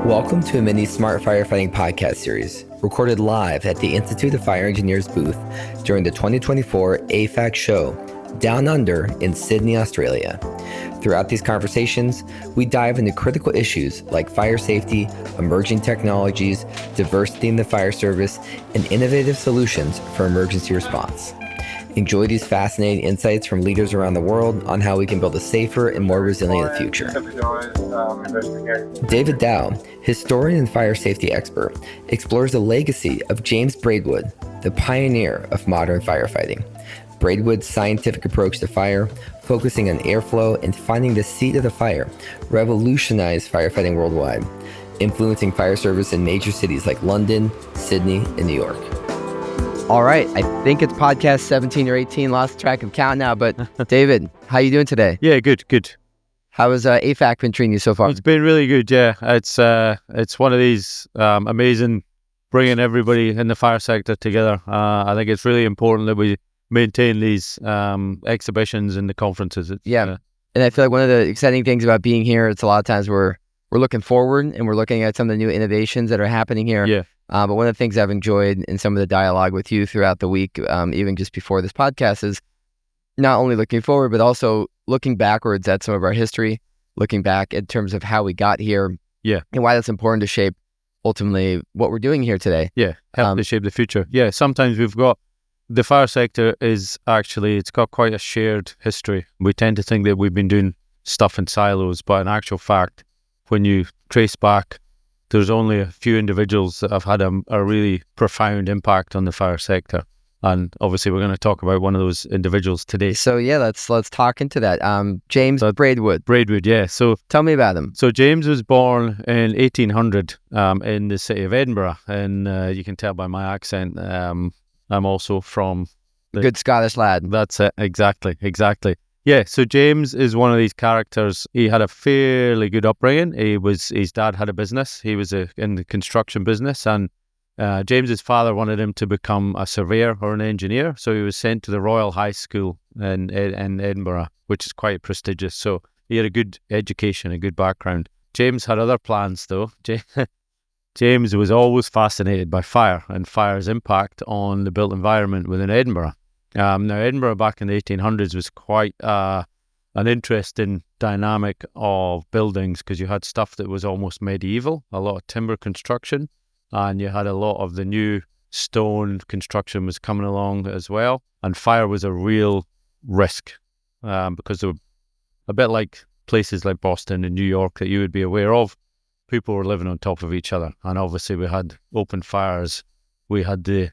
Welcome to a mini Smart Firefighting podcast series, recorded live at the Institute of Fire Engineers booth during the 2024 AFAC show, Down Under in Sydney, Australia. Throughout these conversations, we dive into critical issues like fire safety, emerging technologies, diversity in the fire service, and innovative solutions for emergency response. Enjoy these fascinating insights from leaders around the world on how we can build a safer and more resilient future. David Dow, historian and fire safety expert, explores the legacy of James Braidwood, the pioneer of modern firefighting. Braidwood's scientific approach to fire, focusing on airflow and finding the seat of the fire, revolutionized firefighting worldwide, influencing fire service in major cities like London, Sydney, and New York. All right, I think it's podcast 17 or 18, lost track of count now, but David, how you doing today? Yeah, good. How has AFAC been treating you so far? It's been really good, yeah. It's one of these amazing, bringing everybody in the fire sector together. I think it's really important that we maintain these exhibitions and the conferences. And I feel like one of the exciting things about being here, it's a lot of times we're looking forward and we're looking at some of the new innovations that are happening here. Yeah. But one of the things I've enjoyed in some of the dialogue with you throughout the week, even just before this podcast, is not only looking forward, but also looking backwards at some of our history, looking back in terms of how we got here, and why that's important to shape ultimately what we're doing here today. Yeah, help to shape the future. Yeah, sometimes we've got, the fire sector is actually, it's got quite a shared history. We tend to think that we've been doing stuff in silos, but in actual fact, when you trace back, there's only a few individuals that have had a really profound impact on the fire sector. And obviously we're going to talk about one of those individuals today. So yeah, let's talk into that. James Braidwood. Braidwood, yeah. So tell me about him. So James was born in 1800 in the city of Edinburgh. And you can tell by my accent, I'm also from... Good Scottish lad. That's it, exactly. Yeah, so James is one of these characters. He had a fairly good upbringing. His dad had a business. He was in the construction business, and James's father wanted him to become a surveyor or an engineer. So he was sent to the Royal High School in Edinburgh, which is quite prestigious. So he had a good education, a good background. James had other plans, though. James was always fascinated by fire and fire's impact on the built environment within Edinburgh. Now, Edinburgh back in the 1800s was quite an interesting dynamic of buildings, because you had stuff that was almost medieval, a lot of timber construction, and you had a lot of the new stone construction was coming along as well. And fire was a real risk because they were a bit like places like Boston and New York that you would be aware of. People were living on top of each other, and obviously we had open fires. We had the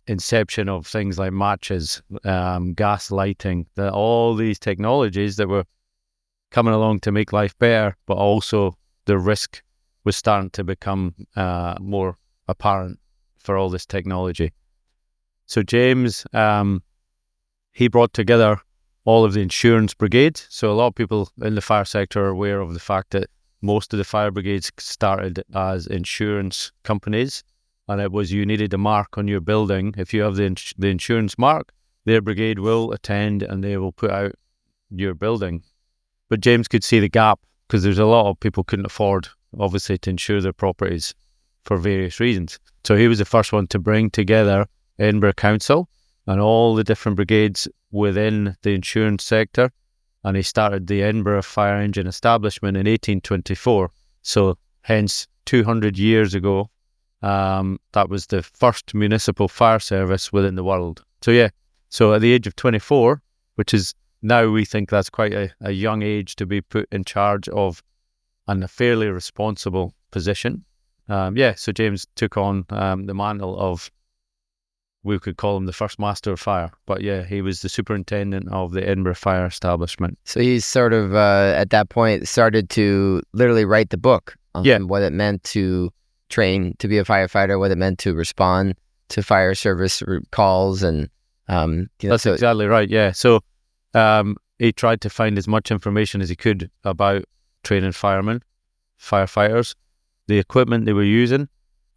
inception of things like matches, gas lighting, all these technologies that were coming along to make life better, but also the risk was starting to become more apparent for all this technology. So James, he brought together all of the insurance brigades. So a lot of people in the fire sector are aware of the fact that most of the fire brigades started as insurance companies. And it was, you needed a mark on your building. If you have the insurance mark, their brigade will attend and they will put out your building. But James could see the gap, because there's a lot of people couldn't afford, obviously, to insure their properties for various reasons. So he was the first one to bring together Edinburgh Council and all the different brigades within the insurance sector. And he started the Edinburgh Fire Engine Establishment in 1824. So hence 200 years ago, that was the first municipal fire service within the world. So yeah, so at the age of 24, which is now we think that's quite a young age to be put in charge of a fairly responsible position. So James took on the mantle of, we could call him the first master of fire, but yeah, he was the superintendent of the Edinburgh Fire Establishment. So he's sort of, at that point, started to literally write the book on what it meant to train to be a firefighter, what it meant to respond to fire service calls, and that's exactly right. Yeah, so he tried to find as much information as he could about training firemen, firefighters, the equipment they were using,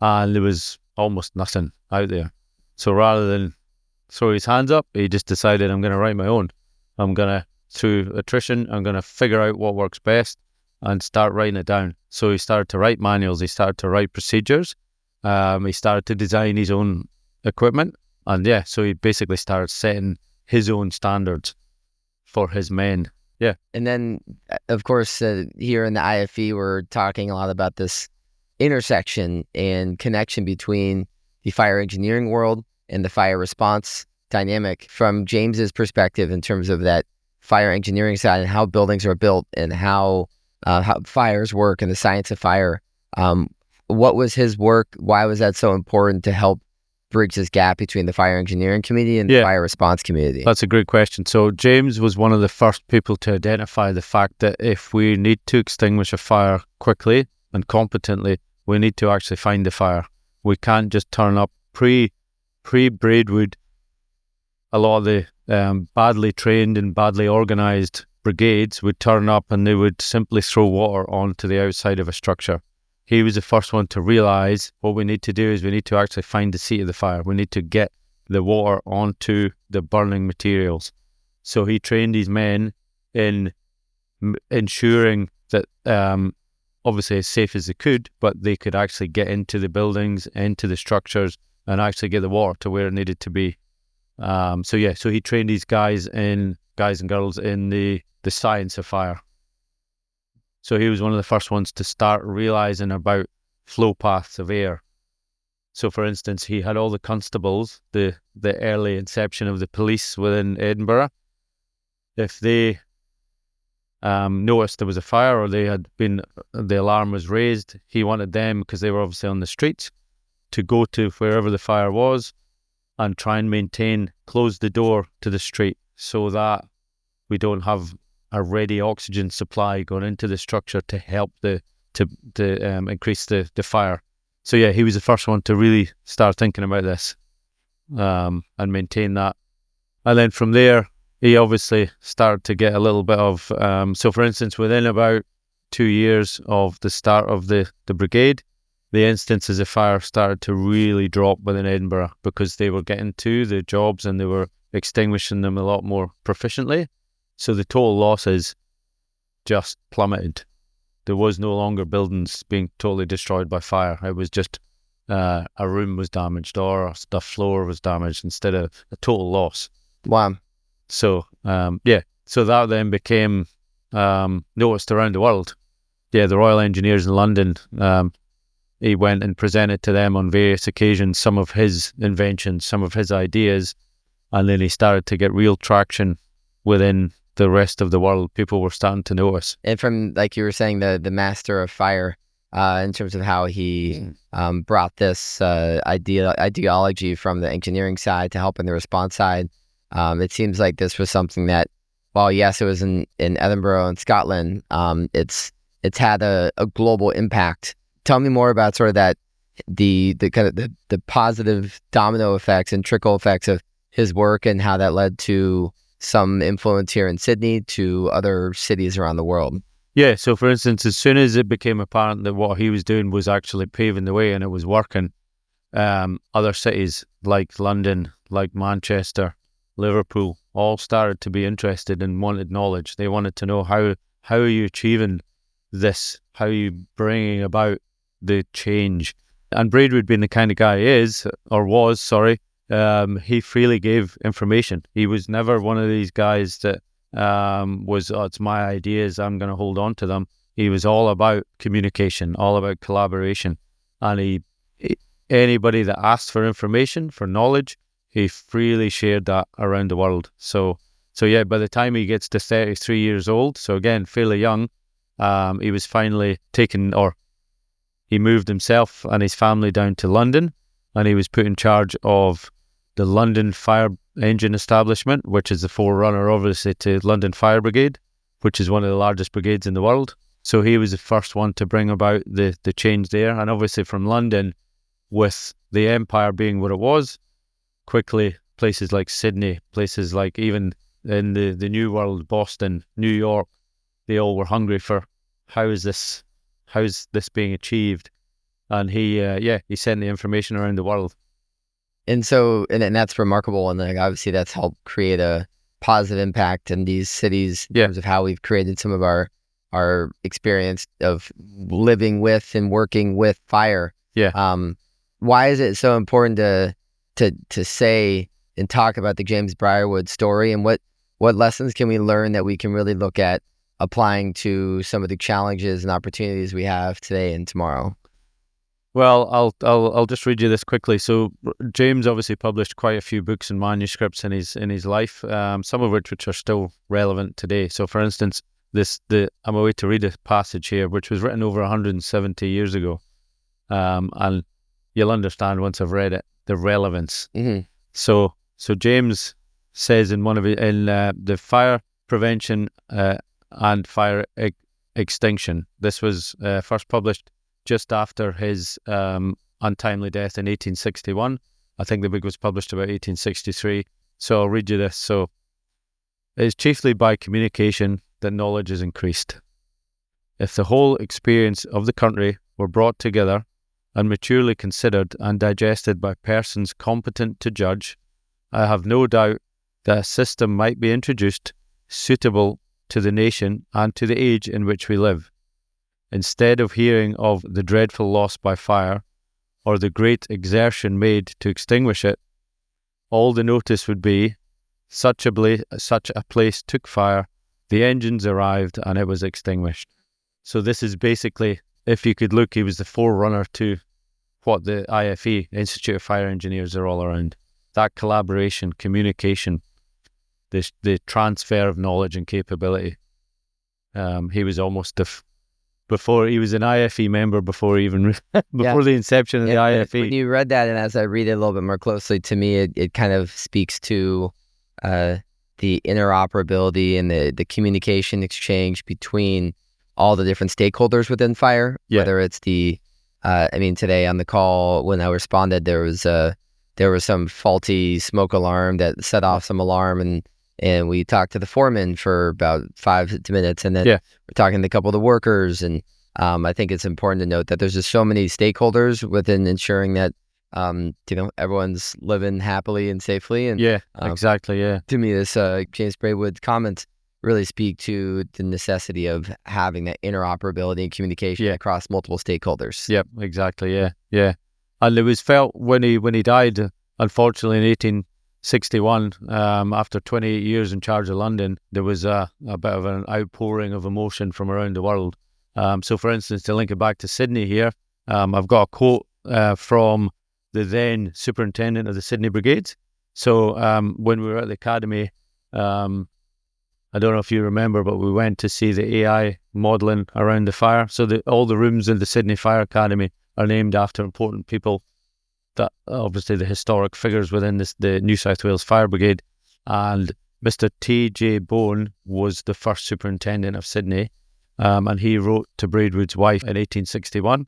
and there was almost nothing out there. So rather than throw his hands up, he just decided, I'm going to write my own. I'm going to through attrition. I'm going to figure out what works best and start writing it down. So he started to write manuals. He started to write procedures. He started to design his own equipment. And yeah, so he basically started setting his own standards for his men. Yeah. And then, of course, here in the IFE, we're talking a lot about this intersection and connection between the fire engineering world and the fire response dynamic from James's perspective in terms of that fire engineering side and how buildings are built and how fires work and the science of fire. What was his work? Why was that so important to help bridge this gap between the fire engineering community and the fire response community? That's a great question. So James was one of the first people to identify the fact that if we need to extinguish a fire quickly and competently, we need to actually find the fire. We can't just turn up. Pre-Braidwood, a lot of the badly trained and badly organised brigades would turn up and they would simply throw water onto the outside of a structure. He was the first one to realise what we need to do is we need to actually find the seat of the fire. We need to get the water onto the burning materials. So he trained his men in ensuring that obviously as safe as they could, but they could actually get into the buildings, into the structures, and actually get the water to where it needed to be. So he trained these guys and girls in the science of fire. So he was one of the first ones to start realising about flow paths of air. So for instance, he had all the constables, the early inception of the police within Edinburgh. If they noticed there was a fire or the alarm was raised, he wanted them, because they were obviously on the streets, to go to wherever the fire was and try and close the door to the street so that we don't have a ready oxygen supply going into the structure to help to increase the fire. So yeah, he was the first one to really start thinking about this and maintain that. And then from there, he obviously started to get a little bit of, so for instance, within about 2 years of the start of the brigade, the instances of fire started to really drop within Edinburgh because they were getting to the jobs and they were extinguishing them a lot more proficiently. So the total losses just plummeted. There was no longer buildings being totally destroyed by fire. It was just a room was damaged or the floor was damaged instead of a total loss. Wow. So, so that then became noticed around the world. Yeah, the Royal Engineers in London, he went and presented to them on various occasions some of his inventions, some of his ideas, and then he started to get real traction within the rest of the world. People were starting to notice. And from, like you were saying, the master of fire, in terms of how he brought this ideology from the engineering side to help in the response side, it seems like this was something that, while yes, it was in Edinburgh and Scotland, it's had a global impact. Tell me more about sort of that, the kind of the positive domino effects and trickle effects of his work and how that led to some influence here in Sydney to other cities around the world. Yeah, so for instance, as soon as it became apparent that what he was doing was actually paving the way and it was working, other cities like London, like Manchester, Liverpool, all started to be interested and wanted knowledge. They wanted to know how are you achieving this? How are you bringing about the change? And Braidwood, being the kind of guy he freely gave information. He was never one of these guys that it's my ideas, I'm going to hold on to them. He was all about communication, all about collaboration. And anybody that asked for information, for knowledge, he freely shared that around the world. So yeah, by the time he gets to 33 years old, so again, fairly young, he was finally he moved himself and his family down to London, and he was put in charge of the London Fire Engine Establishment, which is the forerunner, obviously, to London Fire Brigade, which is one of the largest brigades in the world. So he was the first one to bring about the change there. And obviously from London, with the empire being what it was, quickly places like Sydney, places like even in the New World, Boston, New York, they all were hungry for how's this being achieved? And he sent the information around the world. And so, and that's remarkable. And like, obviously that's helped create a positive impact in these cities in terms of how we've created some of our experience of living with and working with fire. Why is it so important to say and talk about the James Braidwood story, and what lessons can we learn that we can really look at applying to some of the challenges and opportunities we have today and tomorrow? Well, I'll just read you this quickly. So James obviously published quite a few books and manuscripts in his life, some of which are still relevant today. So, for instance, I'm away to read a passage here, which was written over 170 years ago, and you'll understand once I've read it the relevance. So James says in the fire prevention and fire extinction. This was first published just after his untimely death in 1861. I think the book was published about 1863. So I'll read you this. So it is chiefly by communication that knowledge is increased. If the whole experience of the country were brought together and maturely considered and digested by persons competent to judge, I have no doubt that a system might be introduced suitable to the nation and to the age in which we live. Instead of hearing of the dreadful loss by fire, or the great exertion made to extinguish it, all the notice would be, such a place took fire, the engines arrived, and it was extinguished. So this is basically, if you could look, he was the forerunner to what the IFE, Institute of Fire Engineers, are all around. That collaboration, communication, the transfer of knowledge and capability. He was almost before he was an IFE member, before even before the inception of the IFE. When you read that, and as I read it a little bit more closely, to me, it kind of speaks to the interoperability and the communication exchange between all the different stakeholders within fire. Whether it's today on the call when I responded, there was some faulty smoke alarm that set off some alarm, and we talked to the foreman for about 5 minutes, and then we're talking to a couple of the workers. And I think it's important to note that there's just so many stakeholders within ensuring that everyone's living happily and safely. And exactly. To me, this James Braidwood comments really speak to the necessity of having that interoperability and communication across multiple stakeholders. Yep, exactly. Yeah. And it was felt when he died, unfortunately, in 1861, after 28 years in charge of London, there was a bit of an outpouring of emotion from around the world. So, for instance, to link it back to Sydney here, I've got a quote from the then superintendent of the Sydney Brigades. So, when we were at the academy, I don't know if you remember, but we went to see the AI modelling around the fire. So all the rooms in the Sydney Fire Academy are named after important people, that obviously the historic figures within the New South Wales Fire Brigade. And Mr. T.J. Bone was the first superintendent of Sydney, and he wrote to Braidwood's wife in 1861.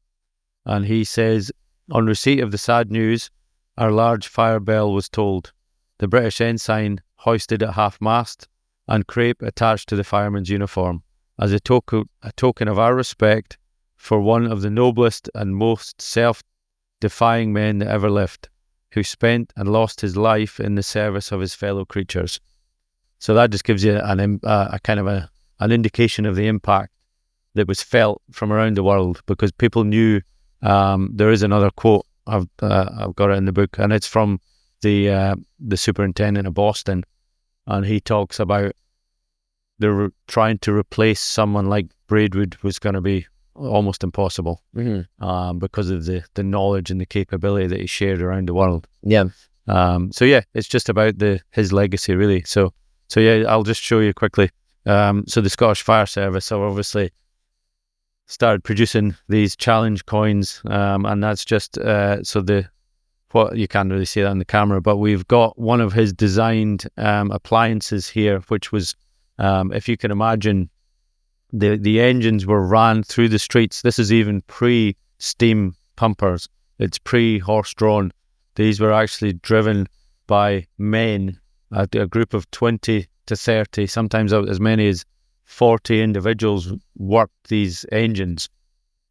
And he says, on receipt of the sad news, our large fire bell was tolled. The British ensign hoisted at half-mast, and crape attached to the fireman's uniform, as a token of our respect for one of the noblest and most self-defying men that ever lived, who spent and lost his life in the service of his fellow creatures. So that just gives you a kind of an indication of the impact that was felt from around the world, because people knew. There is another quote, I've got it in the book, and it's from the superintendent of Boston. And he talks about they're trying to replace someone like Braidwood was going to be almost impossible, because of the knowledge and the capability that he shared around the world. It's just about his legacy, really. So I'll just show you quickly. So the Scottish Fire Service have obviously started producing these challenge coins, and that's just what you can't really see that on the camera, but we've got one of his designed appliances here, which was, if you can imagine, the engines were ran through the streets. This is even pre-steam pumpers. It's pre-horse-drawn. These were actually driven by men, a group of 20 to 30, sometimes as many as 40 individuals worked these engines.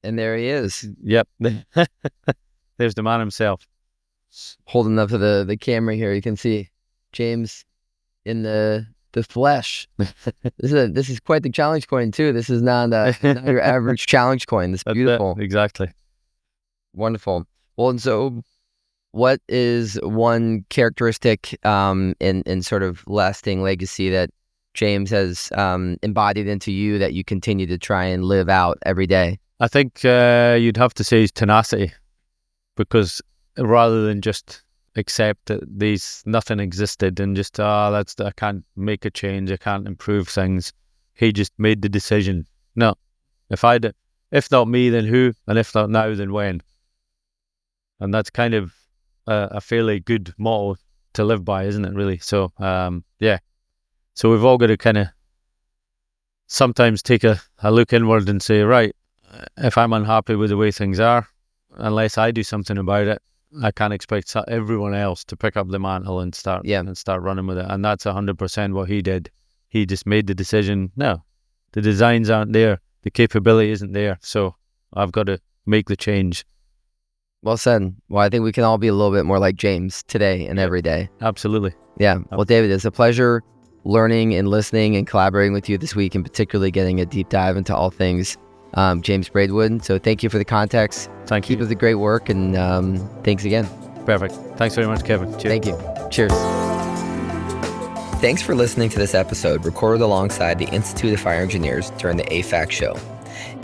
And there he is. Yep. There's the man himself. Holding up to the camera here, you can see James in the the flesh. This is quite the challenge coin too. This is not your average challenge coin. This is beautiful. Exactly. Wonderful. Well, and so what is one characteristic in sort of lasting legacy that James has embodied into you that you continue to try and live out every day? I think you'd have to say is tenacity, because rather than just accept that nothing existed and just I can't make a change, I can't improve things, he just made the decision. No, if not me, then who? And if not now, then when? And that's kind of a fairly good motto to live by, isn't it, really? So yeah, so we've all got to kind of sometimes take a look inward and say, right, if I'm unhappy with the way things are, unless I do something about it, I can't expect everyone else to pick up the mantle and start running with it. And that's 100% what he did. He just made the decision, no, the designs aren't there, the capability isn't there, so I've got to make the change. Well said. Well, I think we can all be a little bit more like James today and every day. Absolutely. Yeah. Well, David, it's a pleasure learning and listening and collaborating with you this week, and particularly getting a deep dive into all things James Braidwood. So thank you for the context. Thank you. Keep up the great work, and thanks again. Perfect. Thanks very much, Kevin. Cheers. Thank you. Cheers. Thanks for listening to this episode recorded alongside the Institute of Fire Engineers during the AFAC show.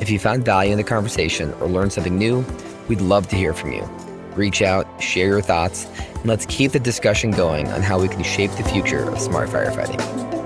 If you found value in the conversation or learned something new, we'd love to hear from you. Reach out, share your thoughts, and let's keep the discussion going on how we can shape the future of smart firefighting.